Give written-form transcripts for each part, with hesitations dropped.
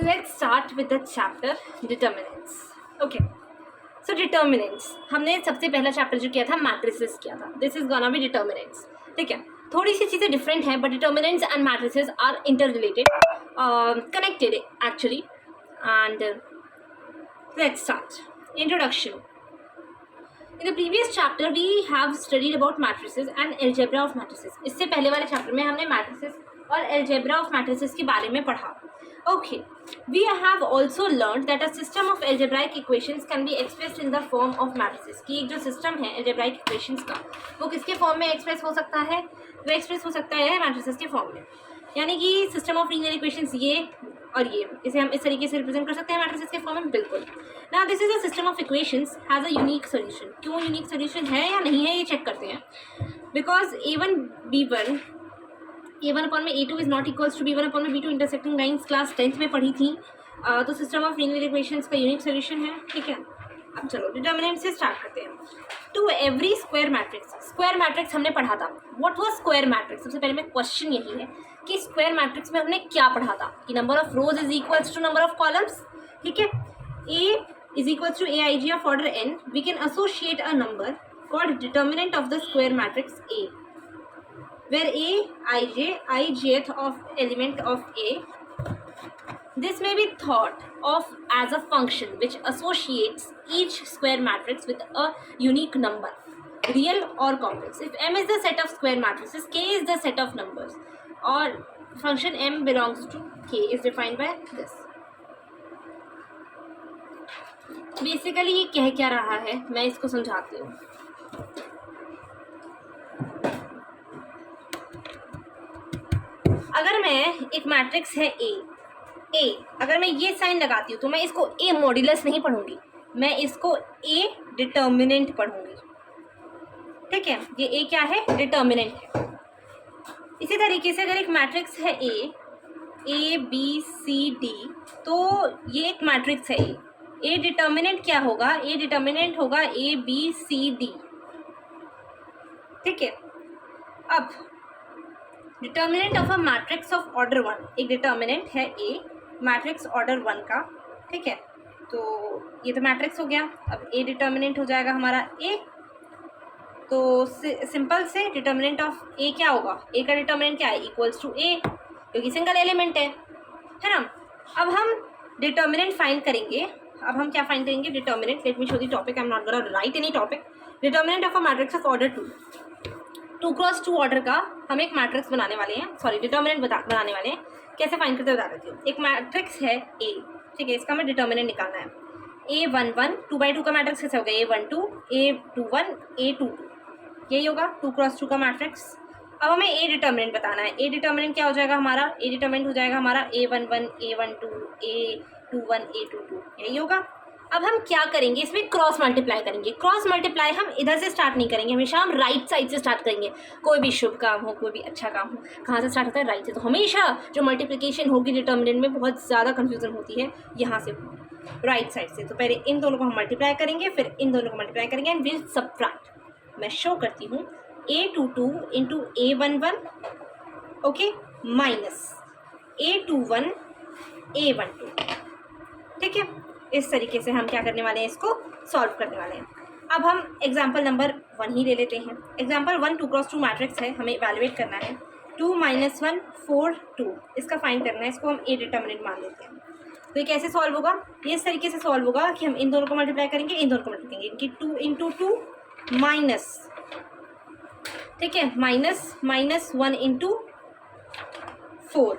So let's start with the chapter determinants. Okay. So determinants हमने सबसे पहला chapter जो किया था मैट्रिसेस किया था. This is gonna be determinants. ठीक है. थोड़ी सी चीज़ें डिफरेंट हैं but determinants and matrices are interrelated, connected actually. And let's start. Introduction. In the previous chapter we have studied about matrices and algebra of matrices. इससे पहले वाले chapter में हमने matrices और algebra of matrices के बारे में पढ़ा. Okay, we have also learned that a system of algebraic equations can be expressed in the form of matrices. कि एक जो सिस्टम है algebraic equations का वो किसके फॉर्म में एक्सप्रेस हो सकता है? वो एक्सप्रेस हो सकता है matrices के फॉर्म में. यानी कि सिस्टम ऑफ लीनियर इक्वेशंस ये और ये, इसे हम इस तरीके से रिप्रेजेंट कर सकते हैं मैट्रिसेस के फॉर्म में. बिल्कुल. Now this is a system of equations has a unique solution. क्यों यूनिक सोल्यूशन है या नहीं है ये चेक करते हैं. बिकॉज A1 अपॉन में A2 is not equals to B1 upon में B2 intersecting lines class 10th में पढ़ी थी. तो सिस्टम ऑफ लीनियर इक्वेशंस का यूनिक सोल्यूशन है. ठीक है. अब चलो डिटर्मिनेंट से स्टार्ट करते हैं. टू एवरी स्क्वायर मैट्रिक्स हमने पढ़ा था. What was square matrix? सबसे पहले में क्वेश्चन यही है कि स्क्वायर मैट्रिक्स में हमने क्या पढ़ा था कि number of rows is equals to number of columns. ठीक है. A is equals to aij of order n. We can associate a number called determinant of the square matrix A, where A ijth of element of A. This may be thought of as a function which associates each square matrix with a unique number, real or complex. If M is the set of square matrices, K is the set of numbers, or function M belongs to K is defined by this. Basically ये कह क्या रहा है मैं इसको समझाती हूँ. अगर मैं एक मैट्रिक्स है ए अगर मैं ये साइन लगाती हूँ तो मैं इसको ए मॉड्यूलस नहीं पढ़ूंगी, मैं इसको ए डिटर्मिनेंट पढ़ूंगी. ठीक है. ये ए क्या है? डिटर्मिनेंट है. इसी तरीके से अगर एक मैट्रिक्स है ए बी सी डी, तो ये एक मैट्रिक्स है ए डिटर्मिनेंट क्या होगा? ए डिटर्मिनेंट होगा ए बी सी डी. ठीक है. अब determinant of a matrix of order 1, एक डिटर्मिनेंट है ए मैट्रिक्स ऑर्डर 1 का. ठीक है. तो ये तो मैट्रिक्स हो गया. अब ए डिटर्मिनेंट हो जाएगा हमारा ए. तो सिंपल से डिटर्मिनेंट ऑफ ए क्या होगा? ए का डिटर्मिनेंट क्या है? इक्वल्स टू ए, क्योंकि सिंगल एलिमेंट है ना. अब हम डिटर्मिनेंट फाइंड करेंगे. अब हम क्या फाइंड करेंगे? Determinant. Let me show the topic. I am not gonna right any topic. Determinant of a matrix of order 2 cross 2 order का हम एक मैट्रिक्स बनाने वाले हैं. सॉरी, डिटर्मिनेंट बनाने वाले हैं. कैसे फाइंड करते बता देती हूँ. एक मैट्रिक्स है ए. ठीक है. इसका हमें डिटर्मिनेंट निकालना है. A11 2/2 का मैट्रिक्स कैसे होगा? A12 A21 A22, यही होगा 2 क्रॉस 2 का मैट्रिक्स. अब हमें ए डिटर्मिनेंट बताना है. ए डिटर्मिनेंट क्या हो जाएगा हमारा? ए डिटर्मिनेंट हो जाएगा हमारा A11 A12 A21 A22, यही होगा. अब हम क्या करेंगे? इसमें क्रॉस मल्टीप्लाई करेंगे. क्रॉस मल्टीप्लाई हम इधर से स्टार्ट नहीं करेंगे, हमेशा हम राइट साइड से स्टार्ट करेंगे. कोई भी शुभ काम हो, कोई भी अच्छा काम हो, कहाँ से स्टार्ट होता है? राइट से. तो हमेशा जो मल्टीप्लिकेशन होगी डिटर्मिनेंट में बहुत ज़्यादा कन्फ्यूजन होती है यहाँ से राइट साइड से. तो पहले इन दोनों को हम मल्टीप्लाई करेंगे, फिर इन दोनों को मल्टीप्लाई करेंगे एंड विल सबट्रैक्ट. मैं शो करती हूँ. A22 into A11, okay, minus A21 A12. ठीक है. इस तरीके से हम क्या करने वाले हैं? इसको सॉल्व करने वाले हैं. अब हम एग्जाम्पल नंबर 1 ही ले लेते हैं. एग्जाम्पल 1 2 क्रॉस 2 मैट्रिक्स है, हमें इवैल्यूएट करना है. 2 - 1 4 2, इसका फाइंड करना है. इसको हम ए डिटर्मिनेंट मान लेते हैं. तो ये कैसे सॉल्व होगा? ये इस तरीके से सॉल्व होगा कि हम इन दोनों को मल्टीप्लाई करेंगे, इन दोनों को मल्टीप्लाई करेंगे. 2 इंटू 2 माइनस, ठीक है, minus 1 into 4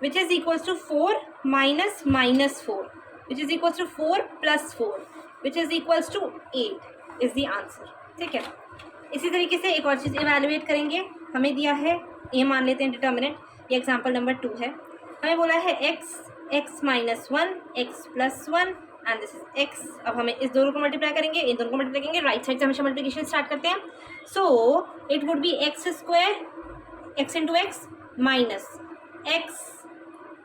which is equals to 4 minus -4 which is equals to 4 plus 4 which is equals to 8 is the answer. ठीक है. इसी तरीके से एक और चीज़ इवैल्यूएट करेंगे. हमें दिया है ए मान लेते हैं डिटर्मिनेंट. ये एग्जांपल नंबर 2 है. हमें बोला है x minus 1 x plus 1 and this is x. अब हमें इस दोनों को मल्टीप्लाई करेंगे, इन दोनों को मल्टीप्लाई करेंगे. राइट साइड से हमेशा मल्टीप्लिकेशन स्टार्ट करते हैं. So it would B x square x into x minus x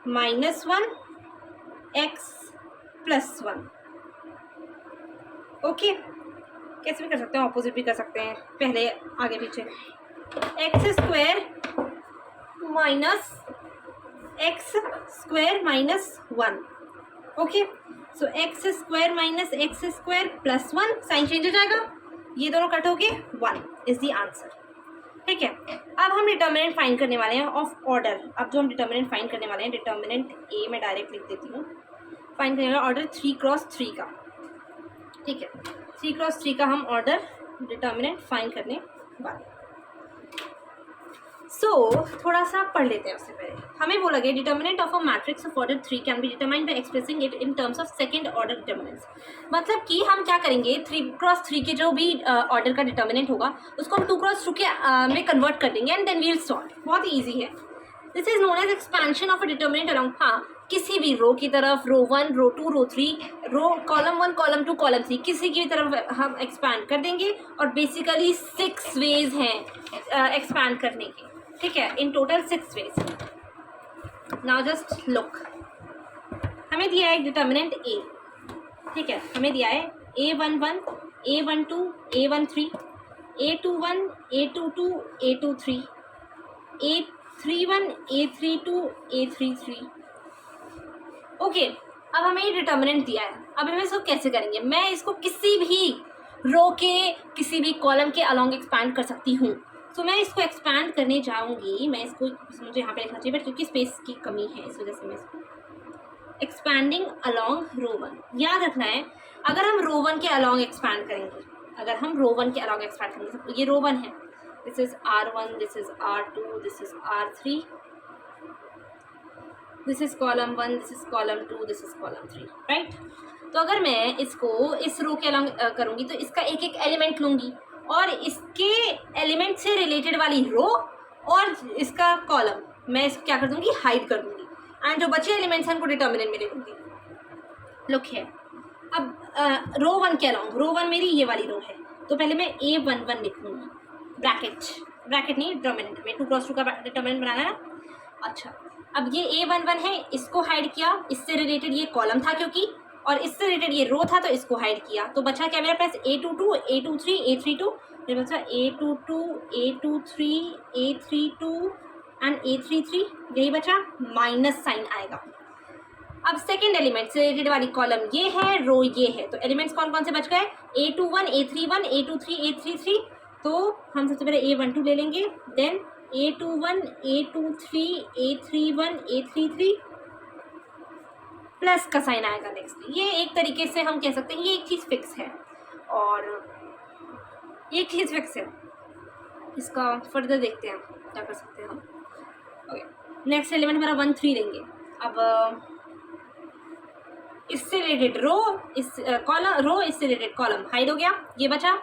minus 1 x plus 1. Okay. कैसे भी कर सकते हैं, ऑपोजिट भी कर सकते हैं, पहले आगे पीछे. X square minus x square minus 1. Okay, so x square minus x square plus 1, sign change हो जाएगा, ये दोनों कट हो गए, 1 इज द आंसर. ठीक है, अब हम डिटर्मिनेंट फाइंड करने वाले हैं ऑफ ऑर्डर. अब जो हम डिटर्मिनेंट फाइंड करने वाले हैं, डिटर्मिनेंट ए मैं डायरेक्ट लिख देती हूँ. फाइंड करने वाला ऑर्डर 3x3 का. ठीक है, 3x3 का हम ऑर्डर डिटर्मिनेंट फाइंड करने वाले. सो थोड़ा सा पढ़ लेते हैं. उससे पहले हमें बोला गया determinant of a matrix of order 3 can be determined by expressing it in terms of second order determinants. मतलब कि हम क्या करेंगे, 3x3 के जो भी ऑर्डर का डिटर्मिनेंट होगा उसको हम 2x2 के में कन्वर्ट कर देंगे and then we will solve. बहुत ईजी है. This is known as expansion of a determinant along. हाँ, किसी भी रो की तरफ, row 1, row 2, row 3, row column 1, column 2, column 3, किसी की भी तरफ हम एक्सपैंड कर देंगे. और बेसिकली 6 वेज हैं एक्सपैंड करने के. ठीक है, in total 6 ways. Now just look, हमें दिया है डिटर्मिनेंट ए. ठीक है, हमें दिया है A11, A12, A13, A21, A22, A23, A31, A32, A33. Okay, अब हमें ये डिटर्मिनेंट दिया है. अब हमें इसको कैसे करेंगे, मैं इसको किसी भी रो के किसी भी कॉलम के अलॉन्ग एक्सपैंड कर सकती हूँ. तो मैं इसको एक्सपैंड करने जाऊँगी. मैं इसको, मुझे यहाँ पे लिखना चाहिए बट क्योंकि स्पेस की कमी है इस वजह से मैं इसको एक्सपैंडिंग अलॉन्ग रो 1. याद रखना है, अगर हम रो 1 के अलॉन्ग एक्सपैंड करेंगे, अगर हम रो 1 के अलॉन्ग एक्सपैंड करेंगे, तो ये रो 1 है, this is R1, this is R2, this is R3, this is column 1, this is column 2, this is column 3, right. तो अगर मैं इसको इस रो के अलॉन्ग करूँगी तो इसका एक एक एलिमेंट लूँगी और इसके एलिमेंट से रिलेटेड वाली रो और इसका कॉलम मैं इसको क्या कर दूँगी, हाइड कर दूँगी. एंड जो बचे एलिमेंट्स हैं उनको डिटर्मिनेंट में ले लूँगी. लुक है, अब रो 1 के अलॉन्ग, रो 1 मेरी ये वाली रो है, तो पहले मैं A11 लिखूँगी, ब्रैकेट नहीं, डिटर्मिनेंट में 2x2 का डिटर्मिनेंट बनाना है ना. अच्छा, अब ये A11 है, इसको हाइड किया, इससे रिलेटेड ये कॉलम था क्योंकि, और इससे रिलेटेड ये रो था तो इसको हाइड किया. तो बचा क्या मेरे पास, A22, A23, A32. मेरे बचा A22, A23, A32 and A33. यही बचा, माइनस साइन आएगा. अब सेकेंड एलिमेंट से रिलेटेड वाली कॉलम ये है, रो ये है, तो एलिमेंट्स कौन कौन से बच गए, A21, A31, A23, A33. तो हम सबसे पहले A12 ले लेंगे, then A21, A23, A31, A33 plus का साइन आएगा नेक्स्ट. ये एक तरीके से हम कह सकते हैं ये एक चीज़ फिक्स है और ये चीज़ फिक्स है. इसका फर्दर देखते हैं क्या कर सकते हैं हम. ओके, नेक्स्ट एलिमेंट हमारा 1, 3 लेंगे. अब इससे रिलेटेड रो, इस कॉलम, रो इससे रिलेटेड कॉलम हाइड हो गया, ये बचा.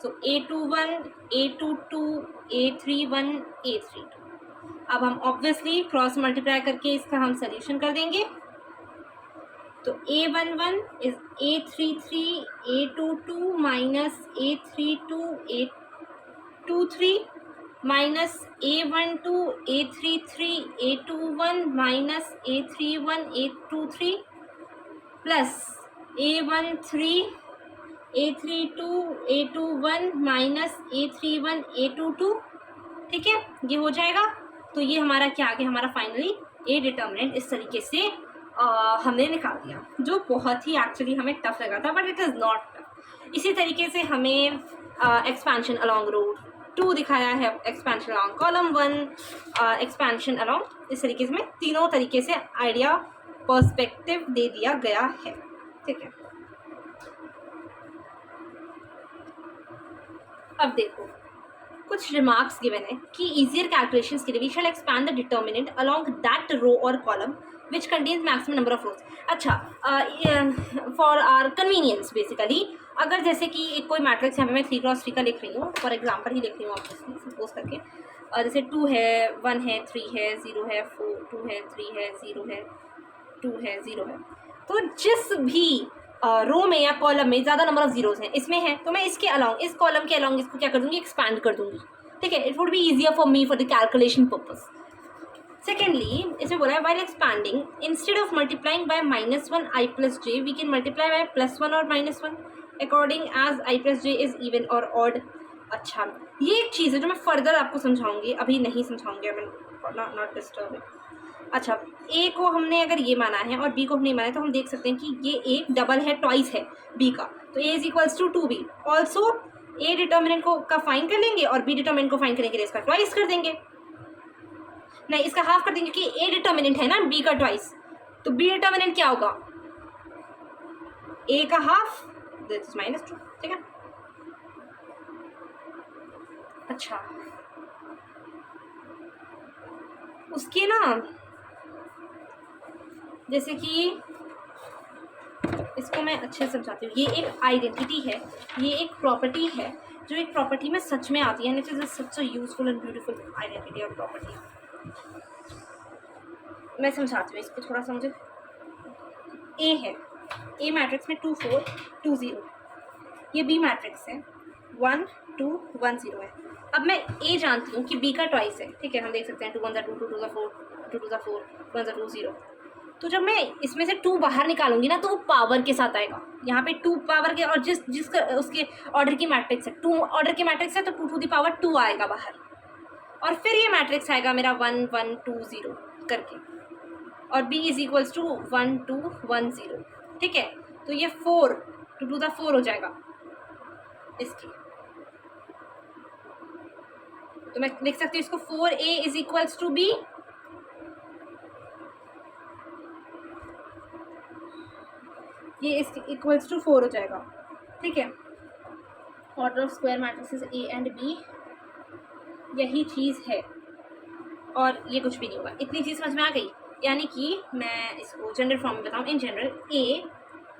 सो A21, A22, A31, A32. अब हम ऑब्वियसली क्रॉस मल्टीप्लाई करके इसका हम सोल्यूशन कर देंगे. तो A11 is A33, A22 minus A32, A23 minus A12, A33, A21 minus A31, A23 plus A13, A32, A21 minus A31, A22. ठीक है, ये हो जाएगा. तो ये हमारा क्या आ गया, हमारा फाइनली ए डिटर्मिनेंट इस तरीके से हमने निकाल दिया, जो बहुत ही एक्चुअली हमें टफ लगा था but it is not tough. इसी तरीके से हमें एक्सपेंशन अलॉन्ग रो 2 दिखाया है, expansion along column 1, expansion along, इस तरीके से हमें तीनों तरीके से आइडिया पर्सपेक्टिव दे दिया गया है. ठीक है, अब देखो कुछ रिमार्क्स गिवन है कि इजियर कैलकुलेशंस के लिए we shall expand the determinant along that row और column which contains maximum number of zeros. अच्छा, फॉर आर कन्वीनियंस बेसिकली, अगर जैसे कि कोई मैट्रिक्स यहाँ पे मैं 3x3 का लिख रही हूँ, फॉर एग्जाम्पल ही लिख रही हूँ ऑब्वियसली सपोज करके, जैसे 2 है, 1 है, 3 है, 0 है, 4, 2 है, 3 है, 0 है, 2 है, 0 है. तो जिस भी रो में या कॉलम में ज़्यादा नंबर ऑफ जीरोज हैं इसमें है, तो मैं इसके अलॉन्ग, इस कॉलम के अलॉन्ग इसको क्या कर दूँगी, एक्सपैंड कर दूँगी. ठीक है, it would be easier for me for the calculation purpose. Secondly, इसमें बोला है while expanding instead of multiplying by -1 i plus j we can multiply by +1 और -1 according as i plus j is even और odd. अच्छा, ये एक चीज़ है जो मैं फर्दर आपको समझाऊंगी, अभी नहीं समझाऊंगी, आई मीन नॉट डिस्टर्ब. अच्छा, ए को हमने अगर ये माना है और बी को हमने माना है तो हम देख सकते हैं कि ये ए डबल है, ट्वाइस है बी का, तो A is equals to 2b। Also A determinant को का फाइंड कर लेंगे और बी डिटर्मिनेंट को फाइंड करने के लिए इसका ट्वाइस कर देंगे, नहीं इसका हाफ कर देंगे, क्योंकि ए डिटर्मिनेंट है ना बी का ट्वाइस, तो बी डिटर्मिनेंट क्या होगा, ए का हाफ, दिस इज -2, ठीक है। अच्छा, उसके ना जैसे कि इसको मैं अच्छे से समझाती हूँ, ये एक आइडेंटिटी है, ये एक प्रॉपर्टी है जो एक प्रॉपर्टी में सच में आती है, it is such a useful and beautiful identity और प्रॉपर्टी। मैं समझाती हूँ इसको थोड़ा सा, मुझे ए है, ए मैट्रिक्स में 2 4 2 0, ये बी मैट्रिक्स है 1 2 1 0 है। अब मैं ए जानती हूँ कि बी का ट्वाइस है, ठीक है, हम देख सकते हैं 2 1 2 2 2 4 2 2 4 1 2 0। तो जब मैं इसमें से 2 बाहर निकालूंगी ना तो वो पावर के साथ आएगा, यहाँ पे 2 पावर के, और जिसका उसके ऑर्डर की मैट्रिक्स है 2 ऑर्डर की मैट्रिक्स है तो 2 टू द पावर 2 आएगा बाहर, और फिर ये मैट्रिक्स आएगा मेरा 1 1 2 0 करके, और b इज इक्वल्स टू 1 2 1 0, ठीक है। तो ये 4 2 टू द 4 हो जाएगा इसकी, तो मैं लिख सकती हूँ इसको 4a is equals to b, ये इसके इक्वल्स टू 4 हो जाएगा, ठीक है। Order of square matrices A and B, यही चीज़ है और ये कुछ भी नहीं होगा। इतनी चीज़ समझ में आ गई, यानी कि मैं इसको जनरल फॉर्म में बताऊँ, इन जनरल ए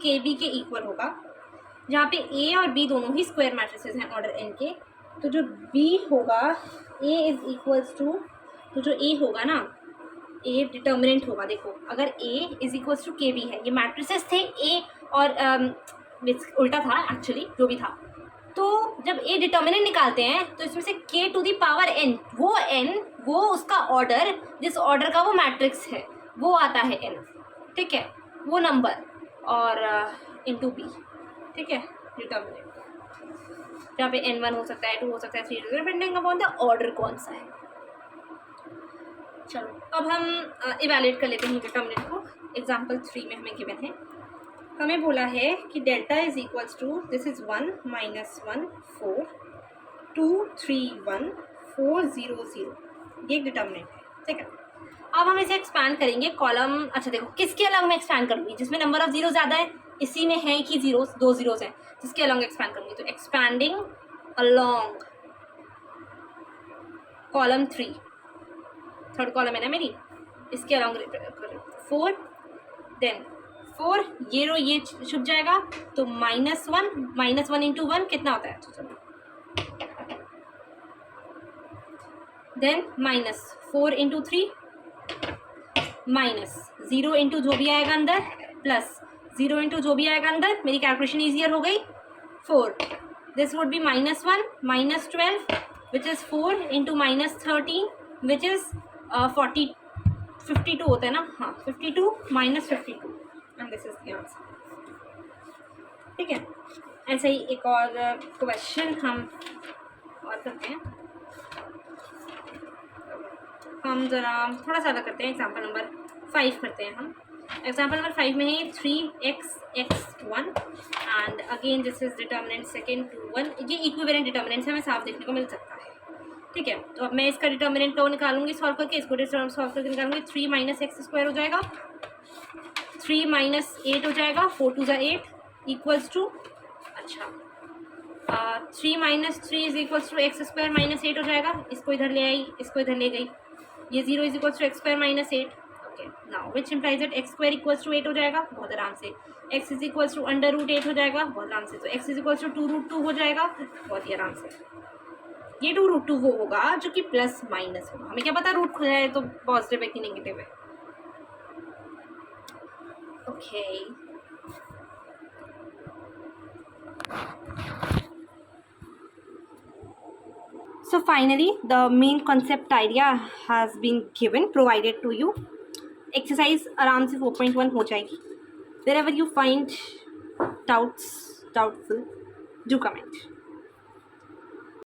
के बी के इक्वल होगा, जहाँ पे ए और बी दोनों ही स्क्वायर मैट्रिसेस हैं ऑर्डर एन के, तो जो बी होगा ए इज इक्वल्स टू, तो जो ए होगा ना, ए डिटर्मिनेंट होगा, देखो अगर ए इज इक्वल्स टू के बी है, ये मैट्रिसेस थे ए और उल्टा था एक्चुअली जो भी था, तो जब ए डिटर्मिनेंट निकालते हैं तो इसमें से के टू दी पावर एन, वो उसका ऑर्डर, जिस ऑर्डर का वो मैट्रिक्स है वो आता है एन, ठीक है, वो नंबर, और इनटू बी, ठीक है, डिटर्मिनेंट, जहाँ पे n1 हो सकता है, 2 हो सकता है, 3 डिपेंडिंग अपॉन द ऑर्डर कौन सा है। चलो अब हम इवैल्यूएट कर लेते हैं डिटर्मिनेंट को। एग्जाम्पल 3 में हमें गिवन है, हमें बोला है कि delta is equals to, this is 1 -1 4 2 3 1 4 0 0, ये एक डिटर्मिनेंट है, ठीक है। अब हम इसे एक्सपैंड करेंगे कॉलम, अच्छा देखो किसके अलग मैं एक्सपैंड करूँगी, जिसमें नंबर ऑफ जीरो ज़्यादा है, इसी में है कि जीरो 2 जीरोस हैं, जिसके अलॉन्ग एक्सपैंड करूँगी, तो expanding along column 3, third column है ना मेरी, इसके अलॉन्ग 4, देन 4 ये छुप जाएगा, तो -1 इंटू 1 कितना होता है, देन -4 इंटू 3 -0 इंटू जो भी आएगा अंदर प्लस 0 इंटू जो भी आएगा अंदर, मेरी कैलकुलेशन ईजियर हो गई, 4, this would be -1 -12 which is 4 into -13 which is 52 होता है ना, हाँ 52 -52 and this is the answer, ठीक है। ऐसे ही एक और क्वेश्चन हम और करते हैं, हम ज़रा थोड़ा सा अलग करते हैं, एग्जाम्पल नंबर 5 करते हैं हम। एग्जाम्पल नंबर 5 में है 3x(x)(1) and again this is determinant second 2 1, ये इक्विवेलेंट डिटर्मिनेंट्स हमें साफ देखने को मिल सकता है, ठीक है। तो अब मैं इसका डिटर्मिनेंट को निकालूंगी सॉल्व करके, इसको सॉल्व करके निकालूंगी, 3 - x² हो जाएगा, 3 - 8 हो जाएगा, 4 2 8 इक्वल्स टू, अच्छा 3 - 3 इज इक्वल्स टू x² - 8 हो जाएगा, इसको इधर ले आई, इसको इधर ले गई, ये 0 is equals to x² - 8, okay. Now which implies that x² equals to 8 हो जाएगा, बहुत आराम से, x इज इक्वल्स टू √8 हो जाएगा, बहुत आराम से, तो x इज इक्वल्स टू 2√2 हो जाएगा, बहुत ही आराम से। ये 2√2 वो होगा जो कि प्लस माइनस होगा, हमें क्या पता रूट खुला है तो पॉजिटिव है कि नेगेटिव है, okay. So finally the main concept idea has been given, provided to you. Exercise आराम से 4.1 हो जाएगी. Wherever you find doubtful, do comment.